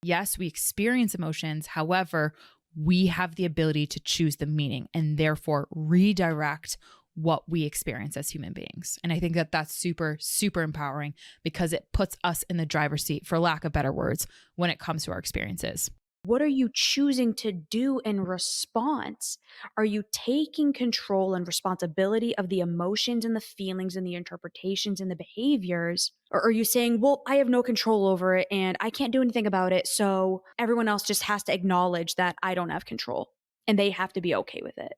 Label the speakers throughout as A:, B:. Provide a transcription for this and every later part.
A: Yes, we experience emotions. However, we have the ability to choose the meaning and therefore redirect what we experience as human beings. And I think that that's super, super empowering because it puts us in the driver's seat, for lack of better words, when it comes to our experiences.
B: What are you choosing to do in response? Are you taking control and responsibility of the emotions and the feelings and the interpretations and the behaviors? Or are you saying, well, I have no control over it and I can't do anything about it, so everyone else just has to acknowledge that I don't have control and they have to be okay with it?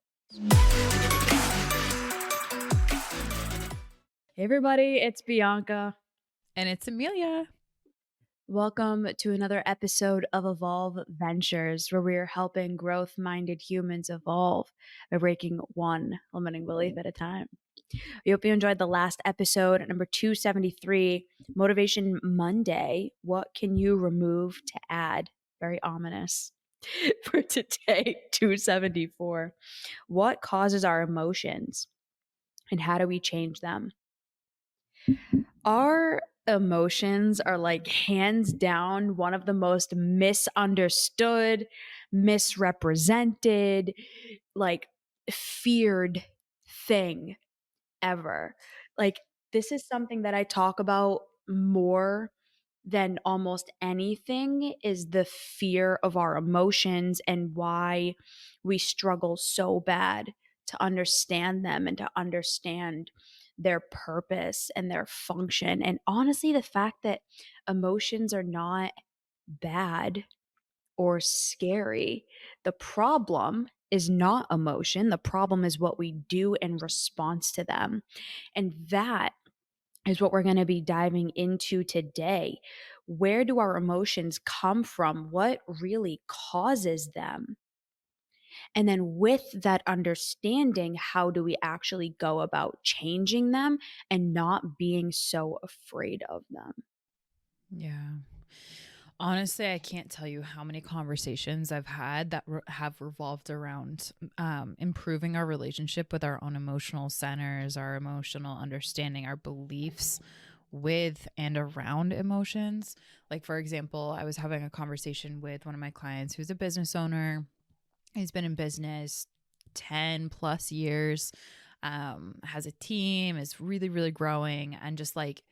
B: Hey everybody, it's Bianca.
A: And it's Amelia.
B: Welcome to another episode of Evolve Ventures, where we are helping growth-minded humans evolve by breaking one limiting belief at a time. We hope you enjoyed the last episode, number 273, Motivation Monday. What can you remove to add? Very ominous. For today, 274, what causes our emotions and how do we change them? Our emotions are like hands down one of the most misunderstood, misrepresented, like feared thing ever. Like, this is something that I talk about more than almost anything, is the fear of our emotions and why we struggle so bad to understand them and to understand their purpose and their function. And honestly, the fact that emotions are not bad or scary. The problem is not emotion. The problem is what we do in response to them. And that is what we're going to be diving into today. Where do our emotions come from? What really causes them? And then, with that understanding, how do we actually go about changing them and not being so afraid of them?
A: Yeah. Honestly, I can't tell you how many conversations I've had that have revolved around improving our relationship with our own emotional centers, our emotional understanding, our beliefs with and around emotions. Like, for example, I was having a conversation with one of my clients who's a business owner. He's been in business 10 plus years, has a team, is really, really growing, and just like,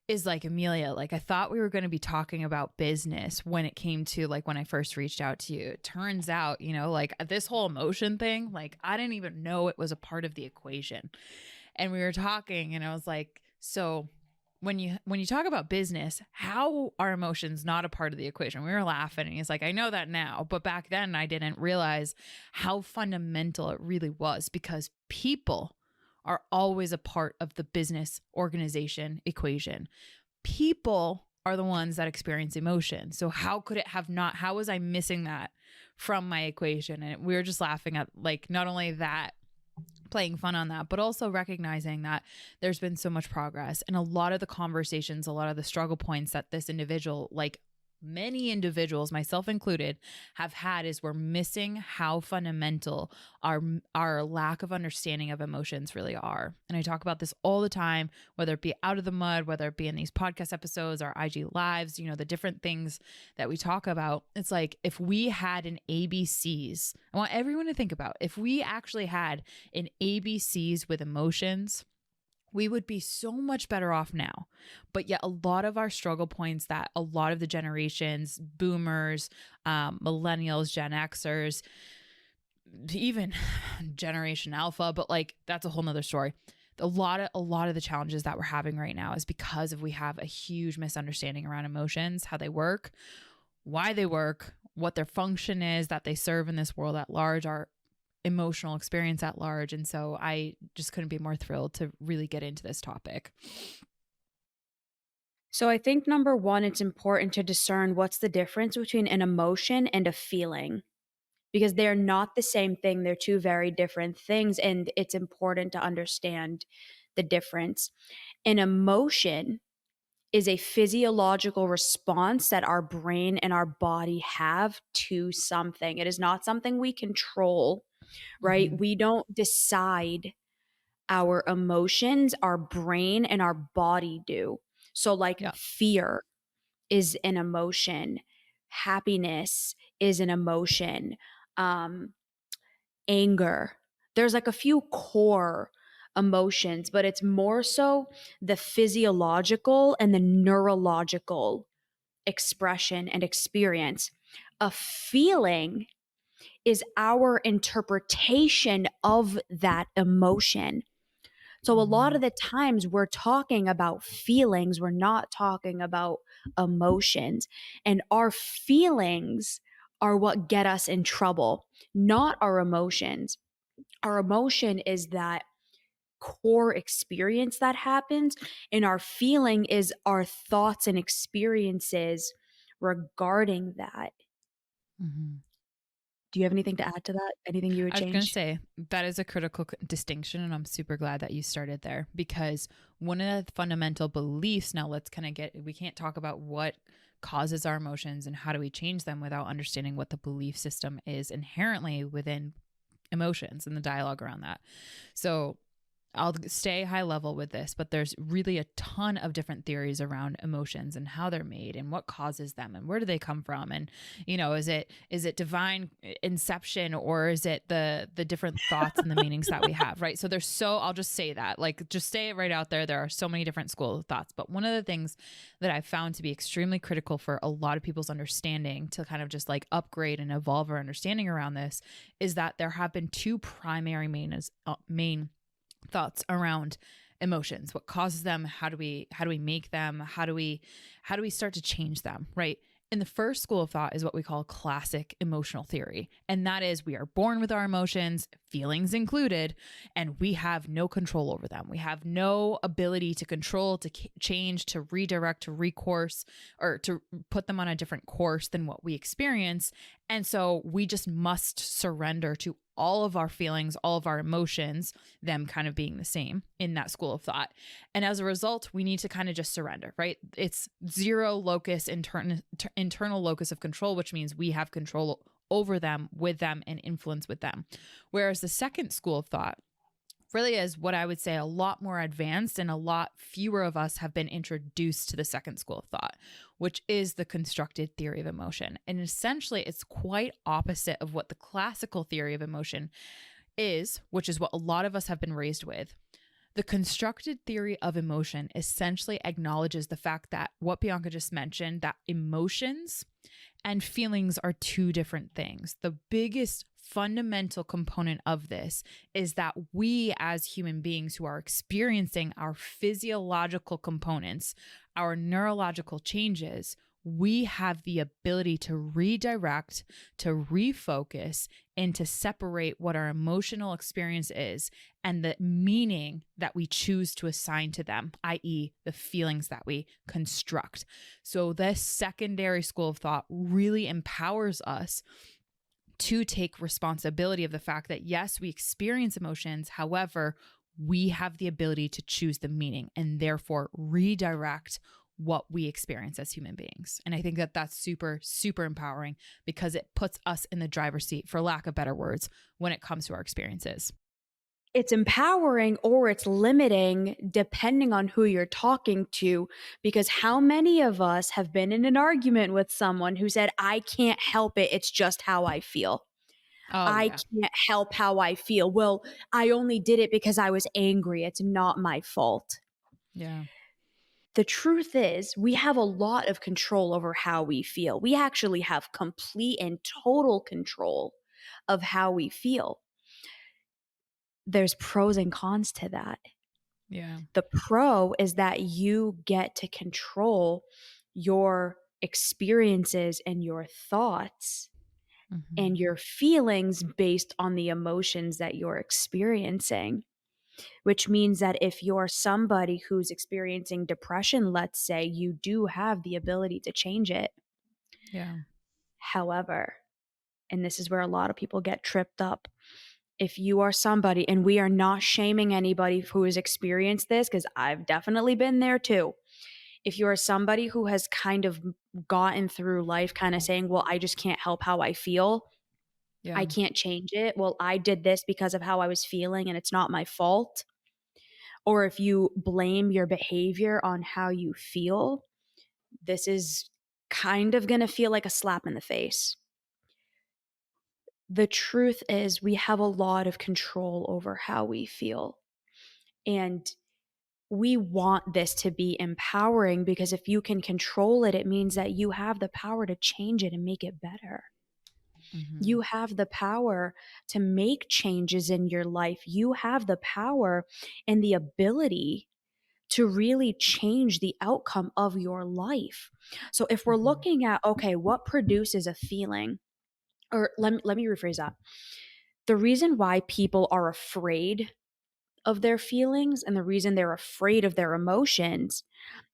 A: is like, Amelia, like, I thought we were going to be talking about business when it came to like when I first reached out to you. It turns out, like this whole emotion thing, like I didn't even know it was a part of the equation. And we were talking and I was like, so when you talk about business, how are emotions not a part of the equation? We were laughing and he's like, I know that now, but back then I didn't realize how fundamental it really was, because people are always a part of the business organization equation. People are the ones that experience emotion. So how could it have not? How was I missing that from my equation? And we were just laughing at, like, not only that, playing fun on that, but also recognizing that there's been so much progress, and a lot of the conversations, a lot of the struggle points that this individual, like many individuals, myself included, have had, is we're missing how fundamental our lack of understanding of emotions really are. And I talk about this all the time, whether it be out of the mud, whether it be in these podcast episodes, our IG lives, the different things that we talk about. It's like, if we had an ABCs, I want everyone to think about, if we actually had an ABCs with emotions, we would be so much better off now. But yet a lot of our struggle points that a lot of the generations, boomers, millennials, Gen Xers, even Generation Alpha, but like that's a whole nother story. A lot of the challenges that we're having right now is because we have a huge misunderstanding around emotions, how they work, why they work, what their function is that they serve in this world at large, our emotional experience at large. And so I just couldn't be more thrilled to really get into this topic.
B: So I think number one, it's important to discern what's the difference between an emotion and a feeling, because they're not the same thing. They're two very different things. And it's important to understand the difference. An emotion is a physiological response that our brain and our body have to something. It is not something we control, right?
A: Mm-hmm.
B: We don't decide our emotions, our brain and our body do. So, like,
A: Yeah.
B: fear is an emotion. happiness is an emotion, um, anger. There's like a few core emotions, but it's more so the physiological and the neurological expression and experience. A feeling is our interpretation of that emotion. So, a lot
A: Mhm.
B: of the times we're talking about feelings, we're not talking about emotions. And our feelings are what get us in trouble, not our emotions. Our emotion is that core experience that happens, and our feeling is our thoughts and experiences regarding that.
A: Mhm.
B: Do you have anything to add to that? Anything you would
A: I was going to
B: change?
A: say that is a critical distinction, and I'm super glad that you started there because one of the fundamental beliefs. Now, let's kind of we can't talk about what causes our emotions and how do we change them without understanding what the belief system is inherently within emotions and the dialogue around that. So, I'll stay high level with this, but there's really a ton of different theories around emotions and how they're made and what causes them and where do they come from, and is it divine inception, or is it the different thoughts and the meanings that we have, right? So I'll just say that, like, just say it right out there. There are so many different schools of thoughts, but one of the things that I found to be extremely critical for a lot of people's understanding to kind of just like upgrade and evolve our understanding around this is that there have been two primary main thoughts around emotions. What causes them? How do we make them? How do we start to change them, right? And the first school of thought is what we call classic emotional theory, and that is we are born with our emotions, feelings included, and we have no control over them. We have no ability to control, to change, to redirect, to recourse, or to put them on a different course than what we experience. And so we just must surrender to all of our feelings, all of our emotions, them kind of being the same in that school of thought. And as a result, we need to kind of just surrender, right? It's zero locus, internal locus of control, which means we have control over them, with them, and influence with them. Whereas the second school of thought really is what I would say a lot more advanced, and a lot fewer of us have been introduced to the second school of thought, which is the constructed theory of emotion. And essentially, it's quite opposite of what the classical theory of emotion is, which is what a lot of us have been raised with. The constructed theory of emotion essentially acknowledges the fact that what Bianca just mentioned, that emotions and feelings are two different things. The biggest fundamental component of this is that we, as human beings who are experiencing our physiological components, our neurological changes, we have the ability to redirect, to refocus, and to separate what our emotional experience is and the meaning that we choose to assign to them, i.e., the feelings that we construct. So, this secondary school of thought really empowers us to take responsibility of the fact that, yes, we experience emotions. However, we have the ability to choose the meaning and therefore redirect what we experience as human beings. And I think that that's super, super empowering because it puts us in the driver's seat, for lack of better words, when it comes to our experiences.
B: It's empowering or it's limiting depending on who you're talking to. Because how many of us have been in an argument with someone who said, I can't help it, it's just how I feel.
A: Oh,
B: I
A: yeah.
B: can't help how I feel. Well, I only did it because I was angry. It's not my fault.
A: Yeah.
B: The truth is, we have a lot of control over how we feel. We actually have complete and total control of how we feel. There's pros and cons to that.
A: Yeah.
B: The pro is that you get to control your experiences and your thoughts
A: Hmm.
B: and your feelings based on the emotions that you're experiencing. Which means that if you're somebody who's experiencing depression, let's say, you do have the ability to change it.
A: Yeah.
B: However, and this is where a lot of people get tripped up. If you are somebody, and we are not shaming anybody who has experienced this, because I've definitely been there too. If you are somebody who has kind of gotten through life kind of saying, well, I just can't help how I feel, I
A: Yeah.
B: can't change it. Well, I did this because of how I was feeling and it's not my fault. Or if you blame your behavior on how you feel, this is kind of going to feel like a slap in the face. The truth is, we have a lot of control over how we feel. And we want this to be empowering, because if you can control it, it means that you have the power to change it and make it better.
A: Mm-hmm.
B: You have the power to make changes in your life. You have the power and the ability to really change the outcome of your life. So if we're
A: Mm-hmm.
B: looking at, okay, what produces a feeling? Or let me rephrase that. The reason why people are afraid of their feelings and the reason they're afraid of their emotions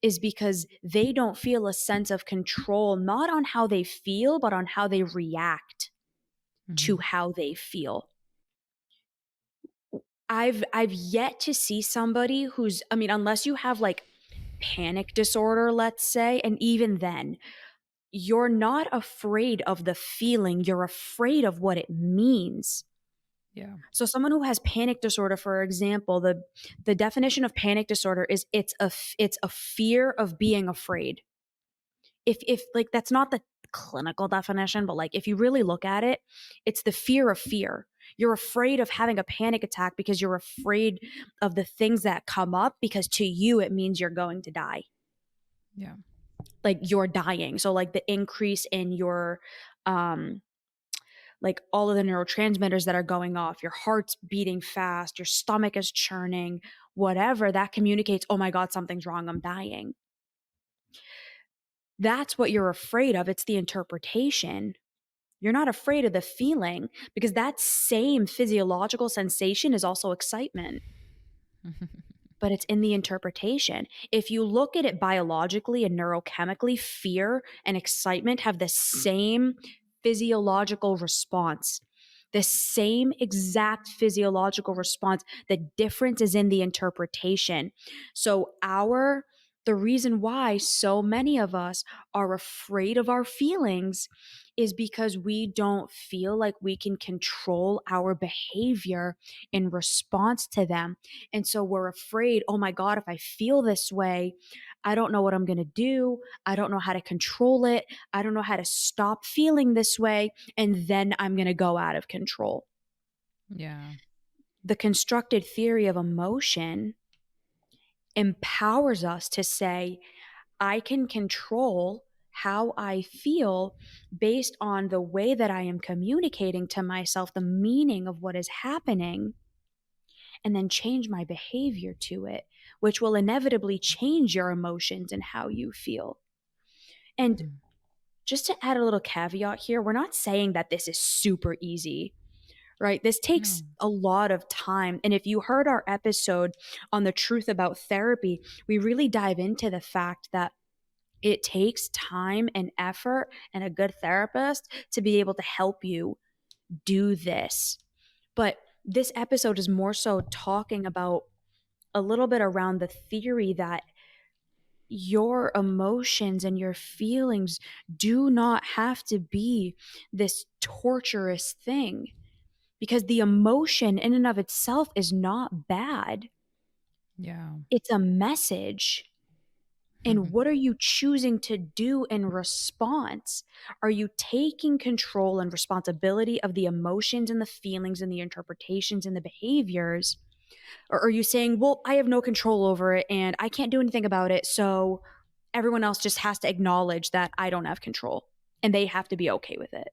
B: is because they don't feel a sense of control, not on how they feel, but on how they react to
A: Mm-hmm.
B: how they feel. I've yet to see somebody who's, I mean, unless you have like panic disorder, let's say, and even then, you're not afraid of the feeling, you're afraid of what it means.
A: Yeah.
B: So someone who has panic disorder, for example, the definition of panic disorder is it's a fear of being afraid. If like, that's not the clinical definition, but like if you really look at it, it's the fear of fear. You're afraid of having a panic attack because you're afraid of the things that come up, because to you it means you're going to die.
A: Yeah.
B: Like you're dying. So like the increase in your um like all of the neurotransmitters that are going off, your heart's beating fast, your stomach is churning, whatever, that communicates, oh my God, something's wrong, I'm dying. That's what you're afraid of. It's the interpretation. You're not afraid of the feeling, because that same physiological sensation is also excitement, but it's in the interpretation. If you look at it biologically and neurochemically, fear and excitement have the same physiological response, the same exact physiological response. The difference is in the interpretation. So, the reason why so many of us are afraid of our feelings is because we don't feel like we can control our behavior in response to them. And so we're afraid, oh my God, if I feel this way, I don't know what I'm going to do. I don't know how to control it. I don't know how to stop feeling this way. And then I'm going to go out of control.
A: Yeah.
B: The constructed theory of emotion empowers us to say, I can control how I feel based on the way that I am communicating to myself the meaning of what is happening, and then change my behavior to it, which will inevitably change your emotions and how you feel. And
A: Mm.
B: just to add a little caveat here, we're not saying that this is super easy, right? This takes
A: No.
B: a lot of time. And if you heard our episode on the truth about therapy, we really dive into the fact that it takes time and effort and a good therapist to be able to help you do this. But this episode is more so talking about a little bit around the theory that your emotions and your feelings do not have to be this torturous thing, because the emotion in and of itself is not bad.
A: Yeah.
B: It's a message. And what are you choosing to do in response? Are you taking control and responsibility of the emotions and the feelings and the interpretations and the behaviors? Or are you saying, well, I have no control over it and I can't do anything about it, so everyone else just has to acknowledge that I don't have control and they have to be okay with it?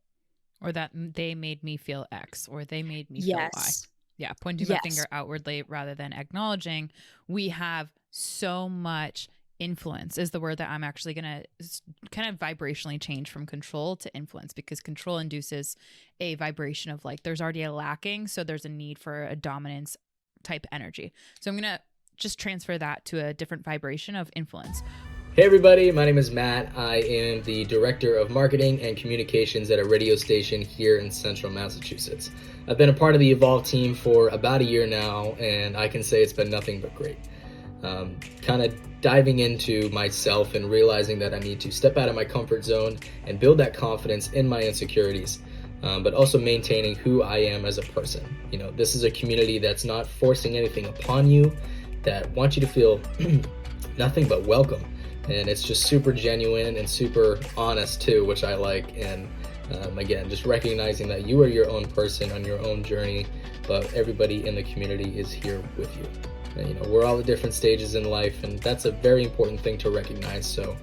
A: Or that they made me feel X, or they made me feel Y.
B: Yes.
A: Yeah, pointing my
B: Yes.
A: finger outwardly rather than acknowledging we have so much influence is the word that I'm actually going to kind of vibrationally change from control to influence, because control induces a vibration of like there's already a lacking, so there's a need for a dominance type energy. So I'm going to just transfer that to a different vibration of influence.
C: Hey everybody, my name is Matt. I am the Director of Marketing and Communications at a radio station here in Central Massachusetts. I've been a part of the Evolve team for about a year now, and I can say it's been nothing but great. Kind of diving into myself and realizing that I need to step out of my comfort zone and build that confidence in my insecurities, but also maintaining who I am as a person. You know, this is a community that's not forcing anything upon you, that wants you to feel nothing but welcome. and it's just super genuine and super honest too, which I like. And again, just recognizing that you are your own person on your own journey, but everybody in the community is here with you. And, we're all at different stages in life, and that's a very important thing to recognize. So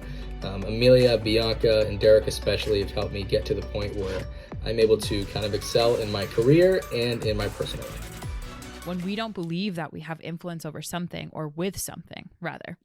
C: Amelia, Bianca, and Derek especially have helped me get to the point where I'm able to kind of excel in my career and in my personal life.
A: When we don't believe that we have influence over something, or with something, rather,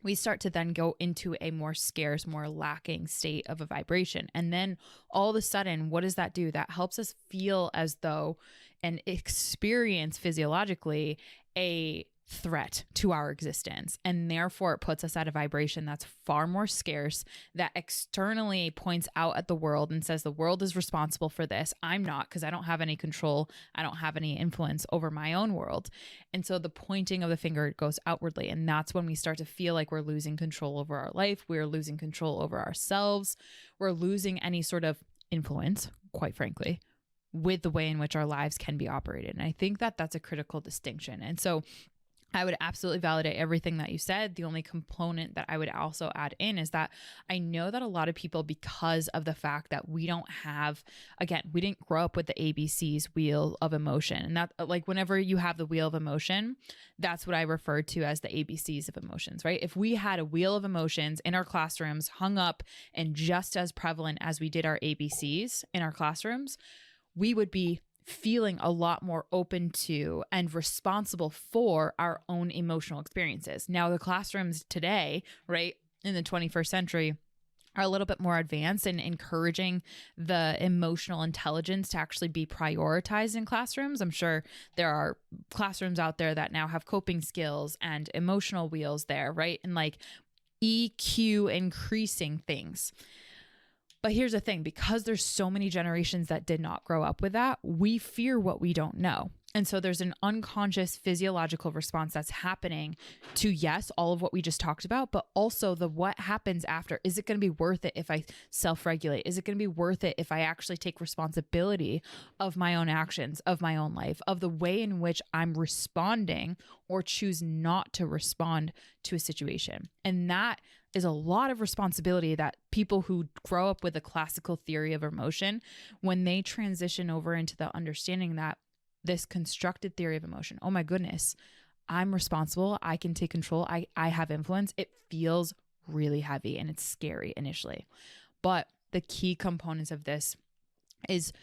A: we start to then go into a more scarce, more lacking state of a vibration. And then all of a sudden, what does that do? That helps us feel as though and experience physiologically a threat to our existence. And therefore, it puts us at a vibration that's far more scarce, that externally points out at the world and says, the world is responsible for this. I'm not, because I don't have any control. I don't have any influence over my own world. And so the pointing of the finger goes outwardly. And that's when we start to feel like we're losing control over our life. We're losing control over ourselves. We're losing any sort of influence, quite frankly, with the way in which our lives can be operated. And I think that that's a critical distinction. And so I would absolutely validate everything that you said. The only component that I would also add in is that I know that a lot of people, because of the fact that we don't have, again, we didn't grow up with the ABCs wheel of emotion. And that, like, whenever you have the wheel of emotion, that's what I refer to as the ABCs of emotions, right? If we had a wheel of emotions in our classrooms hung up and just as prevalent as we did our ABCs in our classrooms, we would be feeling a lot more open to and responsible for our own emotional experiences. Now, the classrooms today, right, in the 21st century, are a little bit more advanced in encouraging the emotional intelligence to actually be prioritized in classrooms. I'm sure there are classrooms out there that now have coping skills and emotional wheels there, right? And like EQ increasing things. But here's the thing, because there's so many generations that did not grow up with that, we fear what we don't know. And so there's an unconscious physiological response that's happening to, yes, all of what we just talked about, but also the what happens after. Is it going to be worth it if I self-regulate? Is it going to be worth it if I actually take responsibility of my own actions, of my own life, of the way in which I'm responding or choose not to respond to a situation? And that is a lot of responsibility that people who grow up with a classical theory of emotion, when they transition over into the understanding that this constructed theory of emotion, oh my goodness, I'm responsible, I can take control, I have influence, it feels really heavy and it's scary initially. But the key components of this is,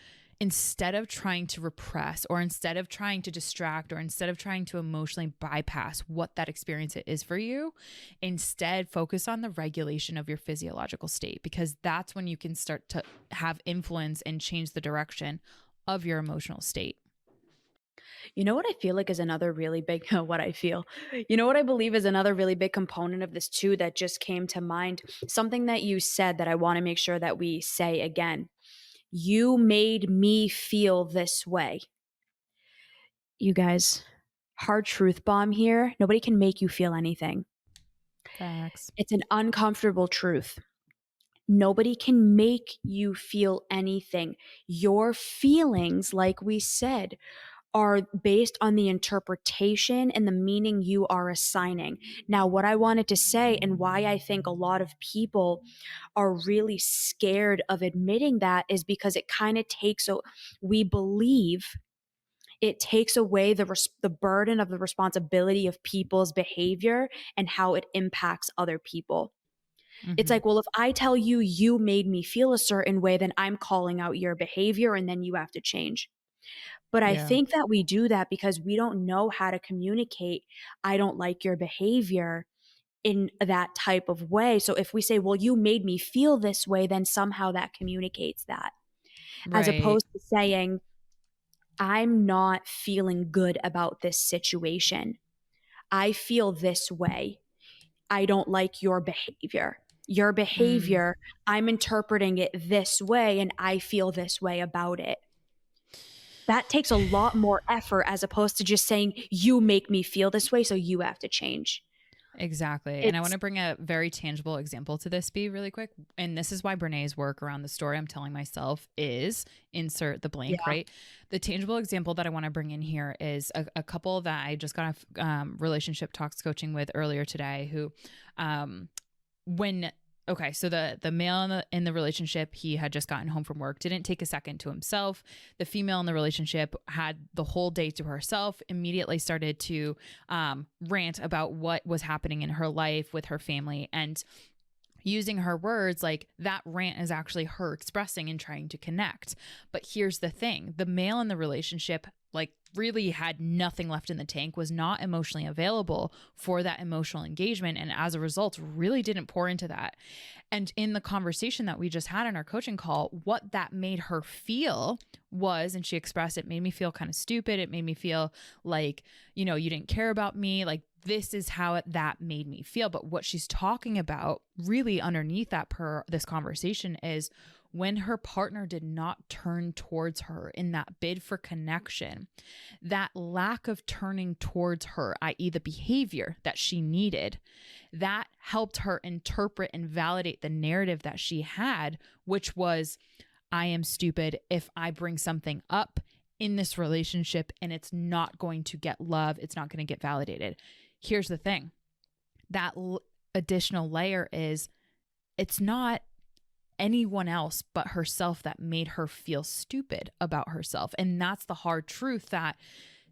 A: instead of trying to repress, or instead of trying to distract, or instead of trying to emotionally bypass what that experience is for you, instead focus on the regulation of your physiological state, because that's when you can start to have influence and change the direction of your emotional state.
B: You know what I feel like is another really big what I feel. You know what I believe is another really big component of this too that just came to mind. Something that you said that I want to make sure that we say again. You made me feel this way. You guys, hard truth bomb here. Nobody can make you feel anything.
A: Facts.
B: It's an uncomfortable truth. Nobody can make you feel anything. Your feelings, like we said, are based on the interpretation and the meaning you are assigning. Now, what I wanted to say and why I think a lot of people are really scared of admitting that is because it kind of takes, we believe it takes away the burden of the responsibility of people's behavior and how it impacts other people. It's
A: Mm-hmm.
B: like, well, if I tell you you made me feel a certain way, then I'm calling out your behavior and then you have to change. But I
A: Yeah.
B: think that we do that because we don't know how to communicate, I don't like your behavior in that type of way. So if we say, well, you made me feel this way, then somehow that communicates that. As
A: Right.
B: opposed to saying, I'm not feeling good about this situation. I feel this way. I don't like your behavior. Your
A: Mm.
B: behavior, I'm interpreting it this way and I feel this way about it. That takes a lot more effort as opposed to just saying, you make me feel this way, so you have to change.
A: Exactly. And I want
B: It's,
A: to bring a very tangible example to this, be really quick. And this is why Brene's work around the story I'm telling myself is insert the blank,
B: yeah.
A: right? The tangible example that I want to bring in here is a couple that I just got a relationship talks coaching with earlier today who when okay, so the male in the relationship, he had just gotten home from work, didn't take a second to himself. The female in the relationship had the whole day to herself, immediately started to rant about what was happening in her life with her family, and using her words, like that rant is actually her expressing and trying to connect. But here's the thing, the male in the relationship, like, really had nothing left in the tank, was not emotionally available for that emotional engagement, and as a result really didn't pour into that. And in the conversation that we just had in our coaching call, what that made her feel was, and she expressed, it made me feel kind of stupid, it made me feel like, you didn't care about me, like this is how that made me feel. But what she's talking about really underneath that, per this conversation, is when her partner did not turn towards her in that bid for connection, that lack of turning towards her, i.e., the behavior that she needed, that helped her interpret and validate the narrative that she had, which was, I am stupid if I bring something up in this relationship and it's not going to get love, it's not going to get validated. Here's the thing, that additional layer is, it's not anyone else but herself that made her feel stupid about herself. And that's the hard truth that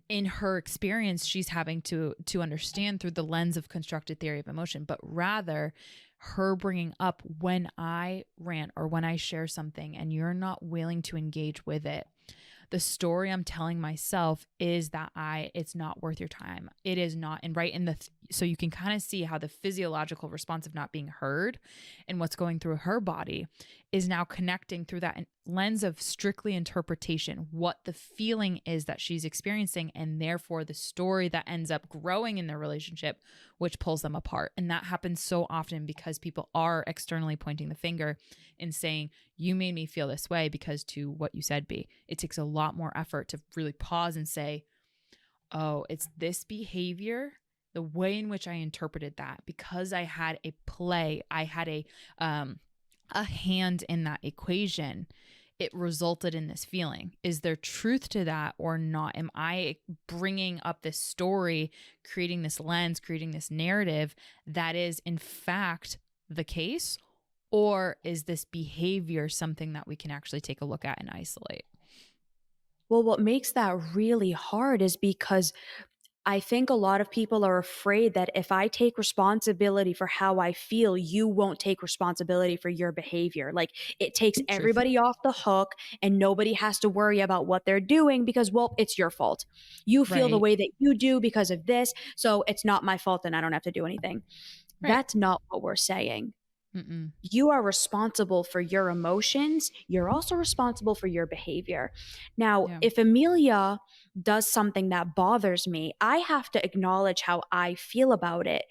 A: in her experience she's having to understand through the lens of constructed theory of emotion. But rather, her bringing up, when I rant or when I share something and you're not willing to engage with it, the story I'm telling myself is that it's not worth your time. It is not. And right in so you can kind of see how the physiological response of not being heard and what's going through her body is now connecting through that lens of strictly interpretation, what the feeling is that she's experiencing, and therefore the story that ends up growing in their relationship, which pulls them apart. And that happens so often because people are externally pointing the finger and saying, you made me feel this way, because to what you said, B, it takes a lot more effort to really pause and say, oh, it's this behavior, the way in which I interpreted that, because I had a play, I had a hand in that equation, it resulted in this feeling. Is there truth to that or not? Am I bringing up this story, creating this lens, creating this narrative that is in fact the case? Or is this behavior something that we can actually take a look at and isolate?
B: Well, what makes that really hard is because I think a lot of people are afraid that if I take responsibility for how I feel, you won't take responsibility for your behavior. Like, it takes
A: Truth.
B: everybody off the hook and nobody has to worry about what they're doing because, well, it's your fault. You feel the
A: Right.
B: way that you do because of this. So it's not my fault and I don't have to do anything.
A: Right.
B: That's not what we're saying.
A: Mm-mm.
B: You are responsible for your emotions. You're also responsible for your behavior. Now,
A: Yeah.
B: if Amelia does something that bothers me, I have to acknowledge how I feel about it.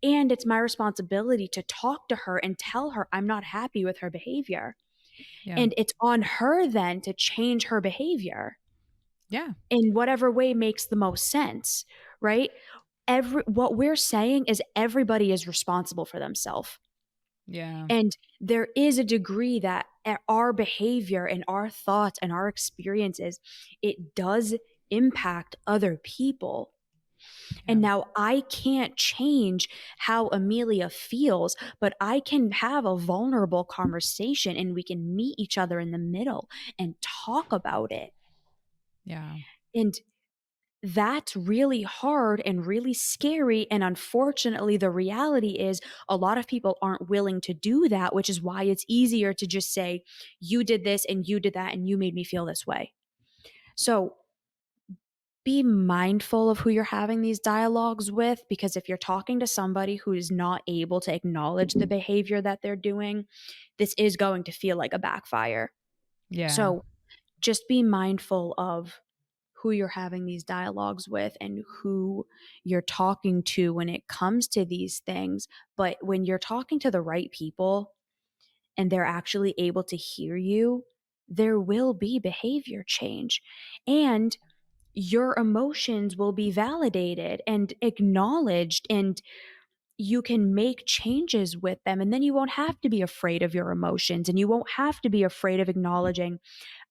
B: And it's my responsibility to talk to her and tell her I'm not happy with her behavior.
A: Yeah.
B: And it's on her then to change her behavior
A: Yeah.
B: in whatever way makes the most sense, right? What we're saying is everybody is responsible for themselves.
A: Yeah.
B: And there is a degree that our behavior and our thoughts and our experiences, it does impact other people.
A: Yeah.
B: And now I can't change how Amelia feels, but I can have a vulnerable conversation and we can meet each other in the middle and talk about it.
A: Yeah.
B: And that's really hard and really scary. And unfortunately, the reality is a lot of people aren't willing to do that, which is why it's easier to just say, you did this and you did that and you made me feel this way. So be mindful of who you're having these dialogues with, because if you're talking to somebody who is not able to acknowledge the behavior that they're doing, this is going to feel like a backfire.
A: Yeah.
B: So just be mindful of who you're having these dialogues with and who you're talking to when it comes to these things. But when you're talking to the right people and they're actually able to hear you, there will be behavior change. And your emotions will be validated and acknowledged, and you can make changes with them. And then you won't have to be afraid of your emotions and you won't have to be afraid of acknowledging,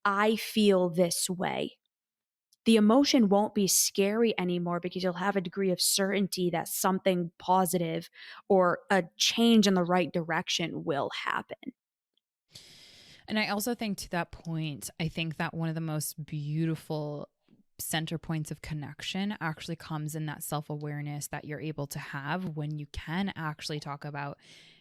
B: I feel this way. the emotion won't be scary anymore because you'll have a degree of certainty that something positive or a change in the right direction will happen.
A: And I also think to that point, I think that one of the most beautiful center points of connection actually comes in that self-awareness that you're able to have when you can actually talk about,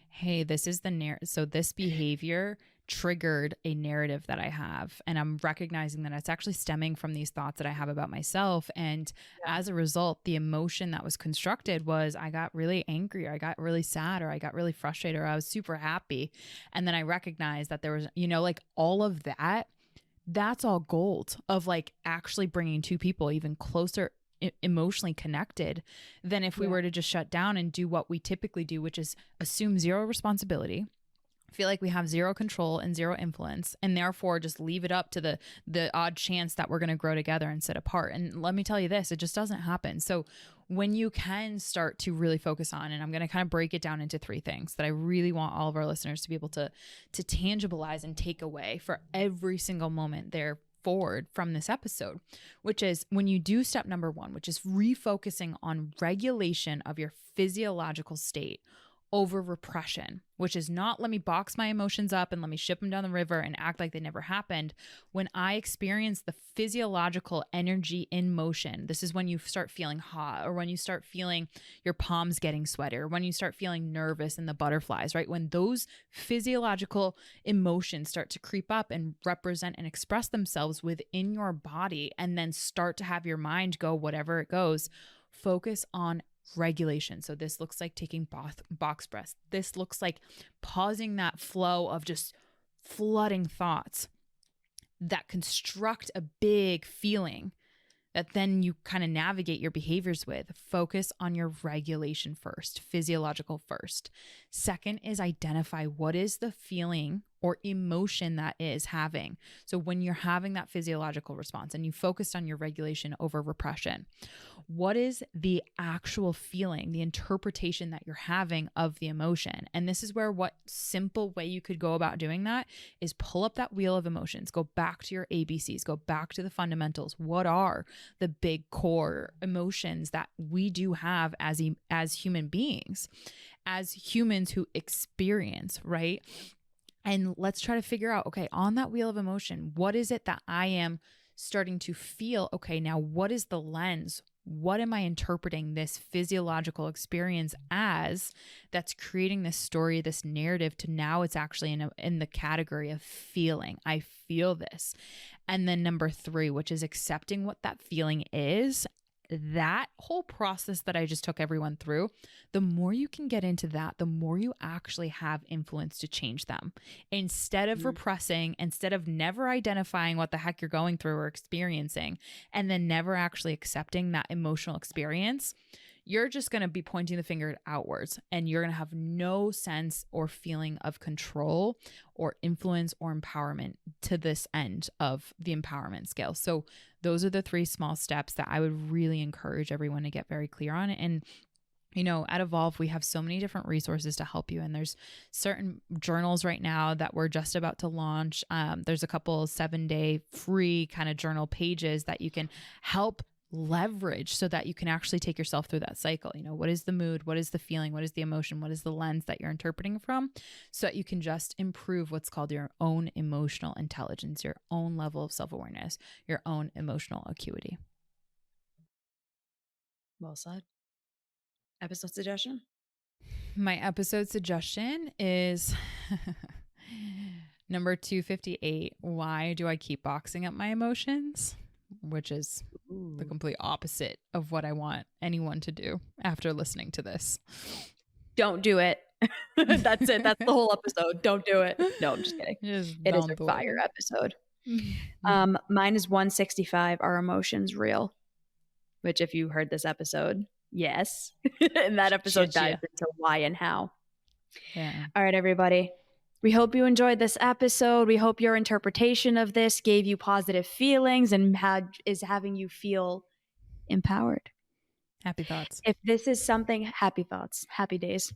A: hey, this is the so this behavior triggered a narrative that I have, and I'm recognizing that it's actually stemming from these thoughts that I have about myself. And
B: Yeah.
A: as a result, the emotion that was constructed was I got really angry, or I got really sad, or I got really frustrated, or I was super happy. And then I recognized that there was, like all of that, that's all gold of like actually bringing two people even closer emotionally connected than if we
B: Yeah.
A: were to just shut down and do what we typically do, which is assume zero responsibility, feel like we have zero control and zero influence, and therefore just leave it up to the odd chance that we're going to grow together and sit apart. And let me tell you this, it just doesn't happen. So when you can start to really focus on, and I'm going to kind of break it down into three things that I really want all of our listeners to be able to tangibilize and take away for every single moment there forward from this episode, which is when you do step number one, which is refocusing on regulation of your physiological state over repression, which is not let me box my emotions up and let me ship them down the river and act like they never happened. When I experience the physiological energy in motion, this is when you start feeling hot, or when you start feeling your palms getting sweaty, or when you start feeling nervous and the butterflies, right? When those physiological emotions start to creep up and represent and express themselves within your body, and then start to have your mind go whatever it goes, focus on regulation. So this looks like taking box breaths. This looks like pausing that flow of just flooding thoughts that construct a big feeling that then you kind of navigate your behaviors with. Focus on your regulation first, physiological first. Second is identify what is the feeling or emotion that is having. So when you're having that physiological response and you focused on your regulation over repression, what is the actual feeling, the interpretation that you're having of the emotion? And this is where what simple way you could go about doing that is pull up that wheel of emotions, go back to your ABCs, go back to the fundamentals. What are the big core emotions that we do have as human beings, as humans who experience, right? And let's try to figure out, okay, on that wheel of emotion, what is it that I am starting to feel? Okay, now what is the lens? What am I interpreting this physiological experience as that's creating this story, this narrative, to now it's actually in the category of feeling. I feel this. And then number three, which is accepting what that feeling is. That whole process that I just took everyone through, the more you can get into that, the more you actually have influence to change them. Instead of repressing, instead of never identifying what the heck you're going through or experiencing, and then never actually accepting that emotional experience, you're just going to be pointing the finger outwards, and you're going to have no sense or feeling of control or influence or empowerment to this end of the empowerment scale. So those are the three small steps that I would really encourage everyone to get very clear on. And at Evolve, we have so many different resources to help you. And there's certain journals right now that we're just about to launch. There's a couple 7-day free kind of journal pages that you can help leverage so that you can actually take yourself through that cycle. What is the mood? What is the feeling? What is the emotion? What is the lens that you're interpreting from? So that you can just improve what's called your own emotional intelligence, your own level of self-awareness, your own emotional acuity.
B: Well said. Episode suggestion?
A: My episode suggestion is number 258. Why do I keep boxing up my emotions? Which is the complete opposite of what I want anyone to do after listening to this.
B: Don't do it. That's it. That's the whole episode. Don't do it. No, I'm just kidding. It is a fire episode. Mine is 165. Are emotions real? Which, if you heard this episode, yes. And that episode dives into why and how.
A: Yeah.
B: All right, everybody. We hope you enjoyed this episode. We hope your interpretation of this gave you positive feelings and is having you feel empowered.
A: Happy thoughts.
B: If this is something, happy thoughts, happy days.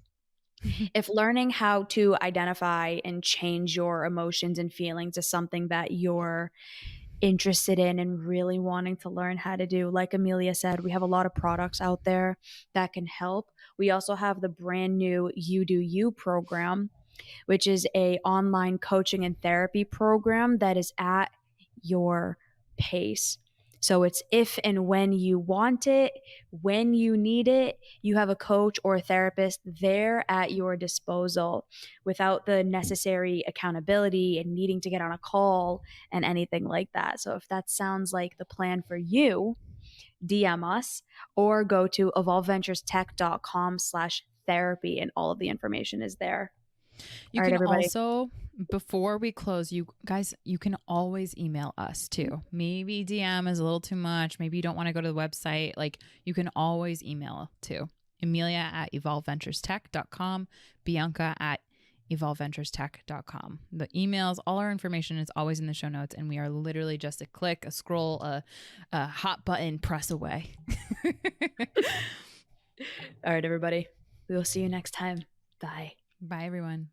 B: If learning how to identify and change your emotions and feelings is something that you're interested in and really wanting to learn how to do. Like Amelia said, we have a lot of products out there that can help. We also have the brand new You Do You program, which is a online coaching and therapy program that is at your pace. So it's if and when you want it, when you need it, you have a coach or a therapist there at your disposal without the necessary accountability and needing to get on a call and anything like that. So if that sounds like the plan for you, DM us or go to evolveventurestech.com/therapy and all of the information is there.
A: You
B: All right,
A: can
B: everybody.
A: also, before we close, you guys, you can always email us too. Maybe DM is a little too much. Maybe you don't want to go to the website. Like, you can always email too. Amelia at evolveventurestech.com, Bianca at evolveventurestech.com. The emails, all our information is always in the show notes, and we are literally just a click, a scroll, a hot button press away.
B: All right, everybody. We will see you next time. Bye.
A: Bye, everyone.